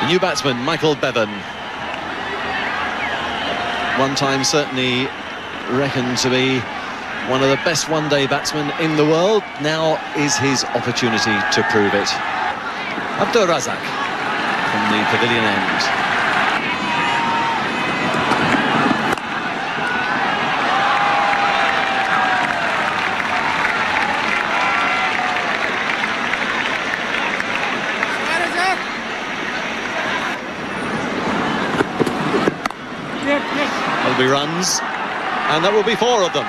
The new batsman, Michael Bevan. One time certainly reckoned to be one of the best one-day batsmen in the world. Now is his opportunity to prove it. Abdur Razak from the pavilion end. There'll be runs, and that will be 4 of them.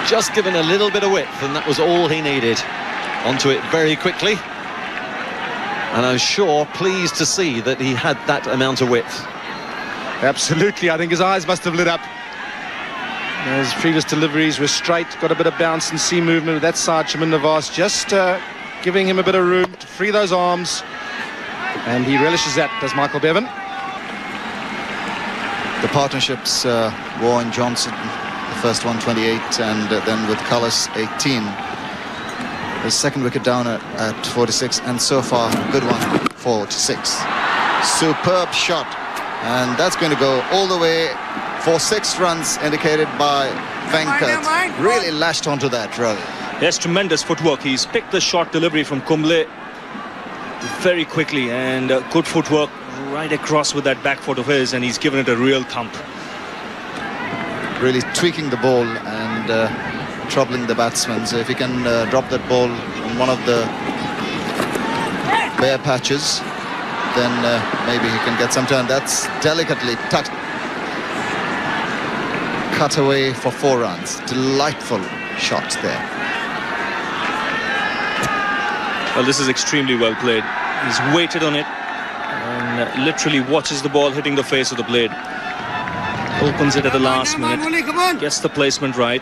Just given a little bit of width, and that was all he needed. Onto it very quickly, and I'm sure pleased to see that he had that amount of width. Absolutely, I think his eyes must have lit up. His previous deliveries were straight, got a bit of bounce and seam movement with that side. Shaman Nawaz just giving him a bit of room to free those arms, and he relishes that, does Michael Bevan. The partnerships, Warren Johnson, the first one 28, and then with Cullis 18. The second wicket down at 46, and so far good one, 46. Superb shot, and that's going to go all the way for 6 runs, indicated by Venkat. Really lashed onto that, Ravi. Yes, tremendous footwork. He's picked the short delivery from Kumble very quickly, and good footwork right across with that back foot of his, and he's given it a real thump. Really tweaking the ball and troubling the batsmen. So if he can drop that ball on one of the bare patches, then maybe he can get some turn. That's delicately cut away for 4 runs. Delightful shot there. Well, this is extremely well played. He's waited on it and literally watches the ball hitting the face of the blade. Opens it at the last minute, gets the placement right.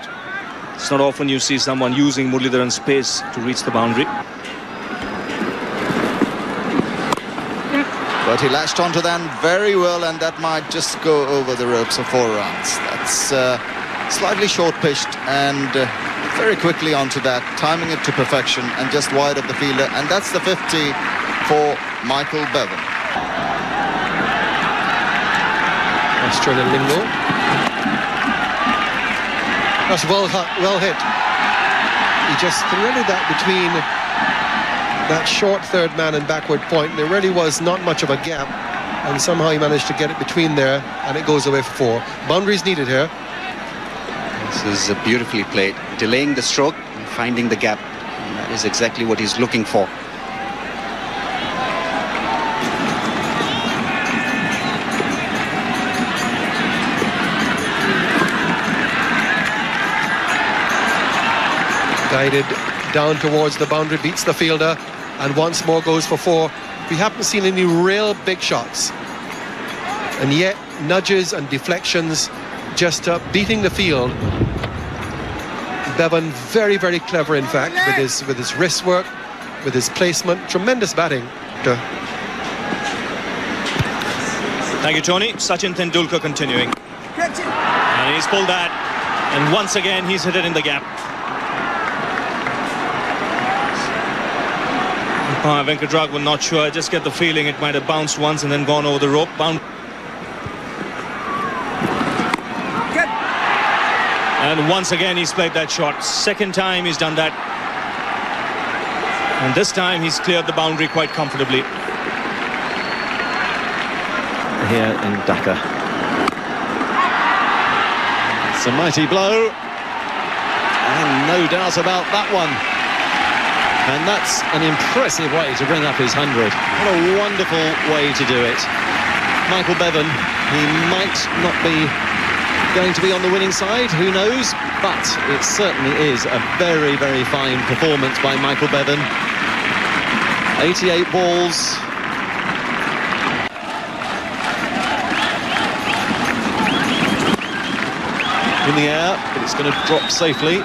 It's not often you see someone using Muralidharan's space to reach the boundary. But he lashed onto that very well, and that might just go over the ropes of 4 runs. That's slightly short-pitched, and very quickly onto that, timing it to perfection and just wide of the fielder. And that's the 50 for Michael Bevan. Australian lingo. That's well hit. He just threaded that between that short third man and backward point. There really was not much of a gap, and somehow he managed to get it between there, and it goes away for 4. Boundaries needed here. This is beautifully played, delaying the stroke and finding the gap, and that is exactly what he's looking for. Guided down towards the boundary, beats the fielder, and once more goes for 4. We haven't seen any real big shots, and yet nudges and deflections, just beating the field. Bevan very, very clever, in fact, with his wrist work, with his placement. Tremendous batting. Thank you, Tony. Sachin Tendulkar continuing. And he's pulled that, and once again he's hit it in the gap. Venkatraghavan, not sure. I just get the feeling it might have bounced once and then gone over the rope. And once again he's played that shot. Second time he's done that. And this time he's cleared the boundary quite comfortably. Here in Dhaka. It's a mighty blow. And no doubt about that one. And that's an impressive way to bring up his 100. What a wonderful way to do it. Michael Bevan, he might not be going to be on the winning side, who knows? But it certainly is a very, very fine performance by Michael Bevan. 88 balls. In the air, but it's going to drop safely.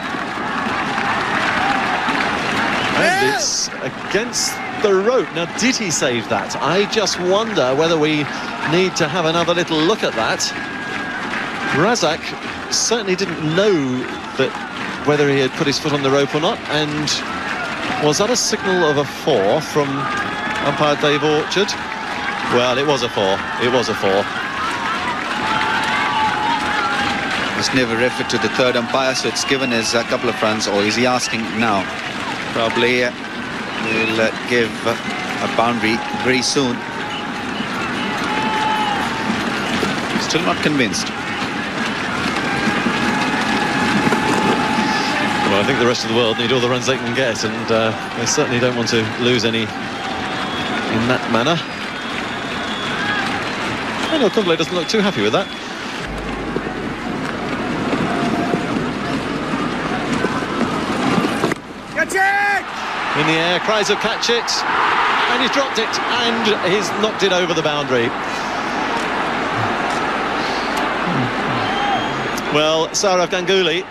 And it's against the rope. Now, did he save that? I just wonder whether we need to have another little look at that. Razak certainly didn't know that whether he had put his foot on the rope or not. And was that a signal of a 4 from Umpire Dave Orchard. Well, it was a 4. It was a 4. Was never referred to the third umpire, so it's given as a couple of runs, or is he asking now? Probably will give a boundary very soon. Still not convinced. Well, I think the rest of the world need all the runs they can get, and they certainly don't want to lose any in that manner. I know Kumble doesn't look too happy with that. Catch it! In the air, cries of catch it, and he's dropped it, and he's knocked it over the boundary. Well, Sourav Ganguly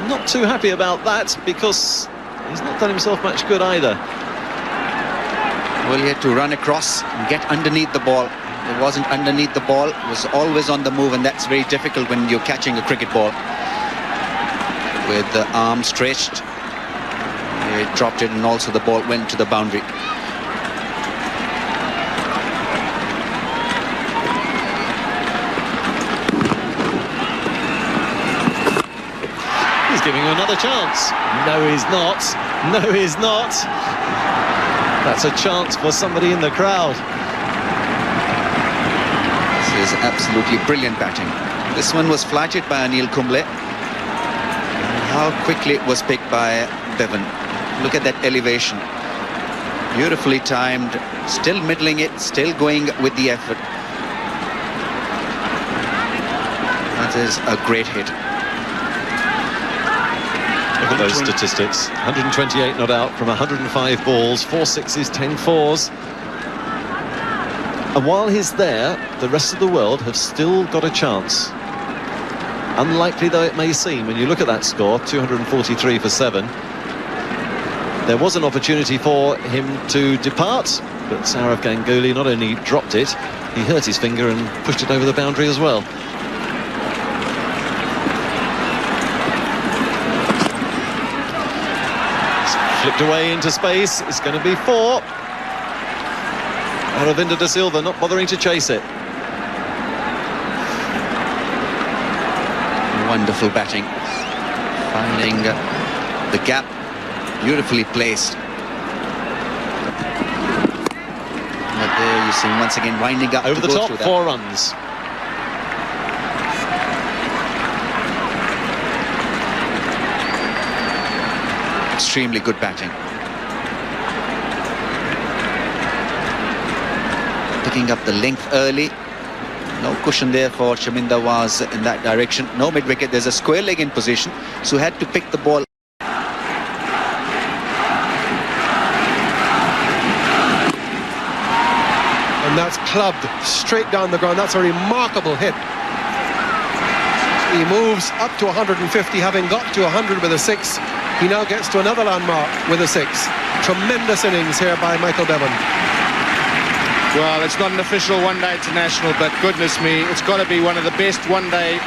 not too happy about that, because he's not done himself much good either. Well, he had to run across and get underneath the ball. It wasn't underneath the ball, it was always on the move, and that's very difficult when you're catching a cricket ball. With the arm stretched, he dropped it, and also the ball went to the boundary. He's giving him another chance. No, he's not. No, he's not. That's a chance for somebody in the crowd. This is absolutely brilliant batting. This one was flighted by Anil Kumble. How quickly it was picked by Bevan. Look at that elevation. Beautifully timed, still middling it, still going with the effort. That is a great hit. Look at those statistics. 128 not out from 105 balls, 4 sixes, 10 fours. And while he's there, the rest of the world have still got a chance. Unlikely though it may seem, when you look at that score, 243 for 7. There was an opportunity for him to depart, but Sourav Ganguly not only dropped it, he hurt his finger and pushed it over the boundary as well. Flipped away into space. It's going to be 4. Aravinda de Silva not bothering to chase it. Wonderful batting. Finding the gap, beautifully placed. But there you see him once again winding up Over the top, 4 runs. Extremely good batting. Picking up the length early. No cushion there for Chaminda was in that direction. No mid-wicket. There's a square leg in position, so had to pick the ball. And that's clubbed straight down the ground. That's a remarkable hit. He moves up to 150, having got to 100 with a 6. He now gets to another landmark with a 6. Tremendous innings here by Michael Bevan. Well, it's not an official one-day international, but goodness me, it's got to be one of the best one-day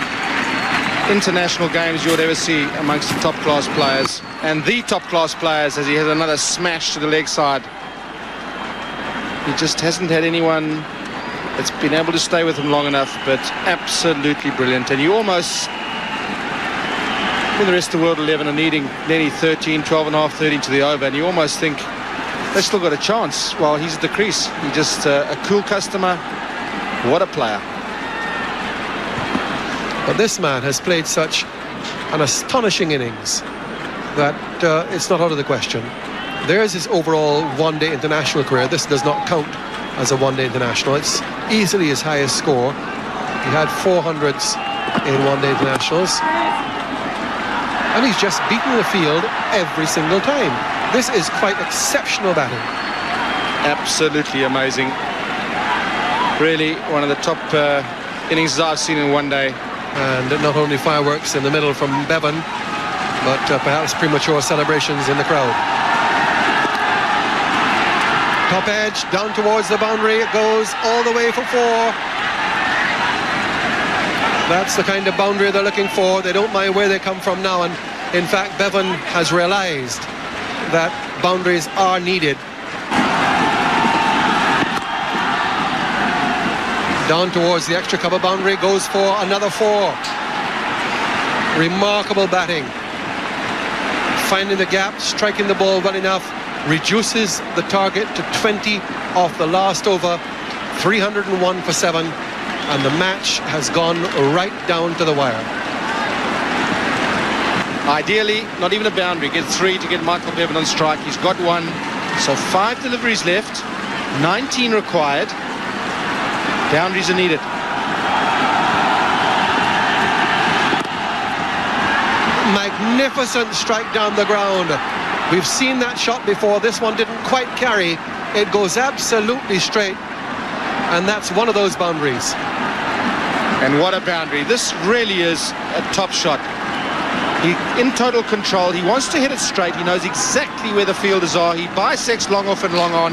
international games you would ever see amongst the top-class players. And the top-class players, as he has another smash to the leg side. He just hasn't had anyone that's been able to stay with him long enough, but absolutely brilliant. And you almost, when the rest of the world 11 are needing nearly 13, 12 and a half, 13 to the over, and you almost think they've still got a chance while he's at the crease. He's just a cool customer. What a player. But this man has played such an astonishing innings that it's not out of the question. There's his overall one-day international career. This does not count as a one-day international. It's easily his highest score. He had 400s in one-day internationals. And he's just beaten the field every single time. This is quite exceptional batting. Absolutely amazing. Really one of the top innings I've seen in one day. And not only fireworks in the middle from Bevan, but perhaps premature celebrations in the crowd. Top edge, down towards the boundary. It goes all the way for 4. That's the kind of boundary they're looking for. They don't mind where they come from now. And in fact, Bevan has realized that boundaries are needed. Down towards the extra cover boundary, goes for another 4. Remarkable batting. Finding the gap, striking the ball well enough, reduces the target to 20 off the last over, 301 for 7, and the match has gone right down to the wire. Ideally, not even a boundary. Get 3 to get Michael Bevan on strike. He's got 1. So 5 deliveries left, 19 required. Boundaries are needed. Magnificent strike down the ground. We've seen that shot before. This one didn't quite carry. It goes absolutely straight, and that's one of those boundaries. And what a boundary. This really is a top shot. He in total control. He wants to hit it straight. He knows exactly where the fielders are. He bisects long off and long on,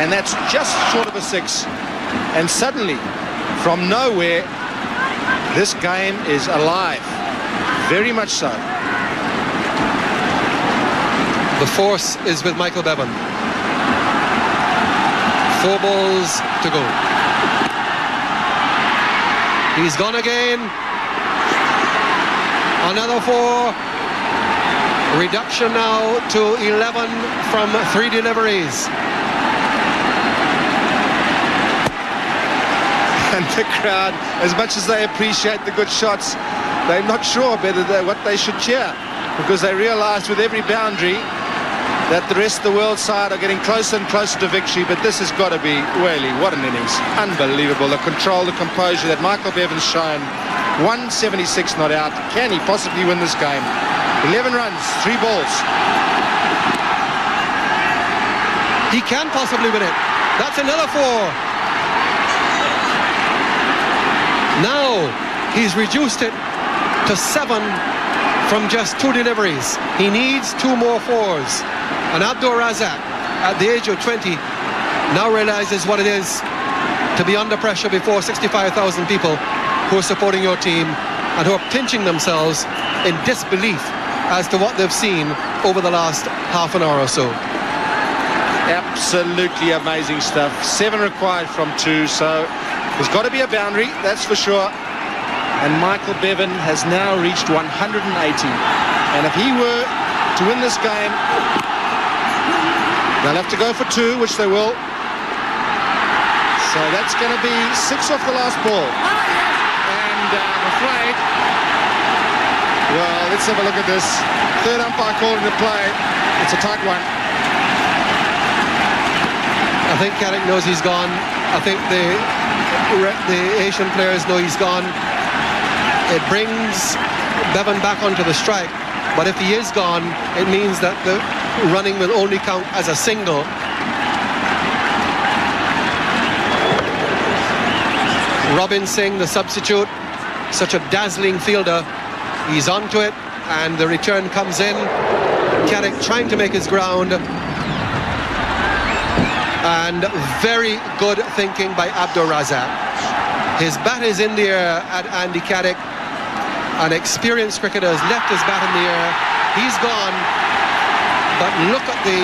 and that's just short of a 6. And suddenly, from nowhere, this game is alive. Very much so. The force is with Michael Bevan. 4 balls to go. He's gone again. Another 4. Reduction now to 11 from 3 deliveries. And the crowd, as much as they appreciate the good shots, they're not sure what they should cheer, because they realise with every boundary that the rest of the world side are getting closer and closer to victory. But this has got to be, really, what an innings. Unbelievable. The control, the composure that Michael Bevan's shown. 176 not out. Can he possibly win this game? 11 runs, 3 balls. He can possibly win it. That's another 4. Now he's reduced it to 7 from just 2 deliveries. He needs 2 more 4s. And Abdul Razak, at the age of 20, now realizes what it is to be under pressure before 65,000 people who are supporting your team and who are pinching themselves in disbelief as to what they've seen over the last half an hour or so. Absolutely amazing stuff. 7 required from 2, so there's got to be a boundary, that's for sure. And Michael Bevan has now reached 180. And if he were to win this game, they'll have to go for 2, which they will. So that's going to be 6 off the last ball. And I'm afraid, well, let's have a look at this. Third umpire called into play. It's a tight one. I think Carrick knows he's gone. I think the Asian players know he's gone. It brings Bevan back onto the strike, but if he is gone, it means that the running will only count as a single. Robin Singh, the substitute, such a dazzling fielder, he's onto it, and the return comes in. Carrick trying to make his ground, and very good thinking by Abdul Razak. His bat is in the air at Andy Carrick. An experienced cricketer has left his bat in the air. He's gone, but look at the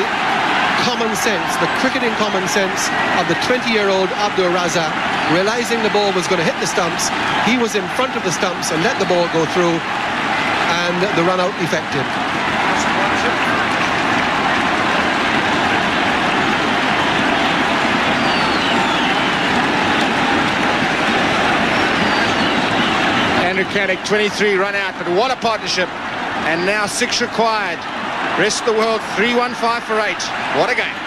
common sense, the cricketing common sense of the 20-year-old Abdul Razak, realizing the ball was going to hit the stumps. He was in front of the stumps and let the ball go through, and the run out effective. Andrew Carrick, 23 run out, but what a partnership. And now 6 required. Rest of the world, 3-1-5 for 8. What a game.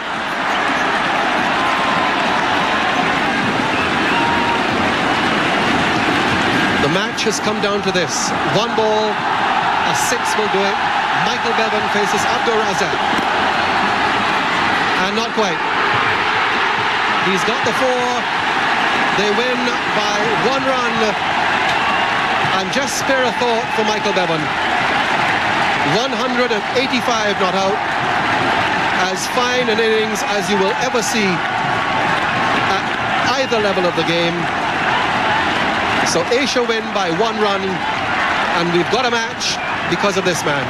The match has come down to this. 1 ball, a 6 will do it. Michael Bevan faces Abdul Razak. And not quite. He's got the 4. They win by 1 run. And just spare a thought for Michael Bevan. 185 not out. As fine an innings as you will ever see at either level of the game. So Asia win by 1 run, and we've got a match because of this man.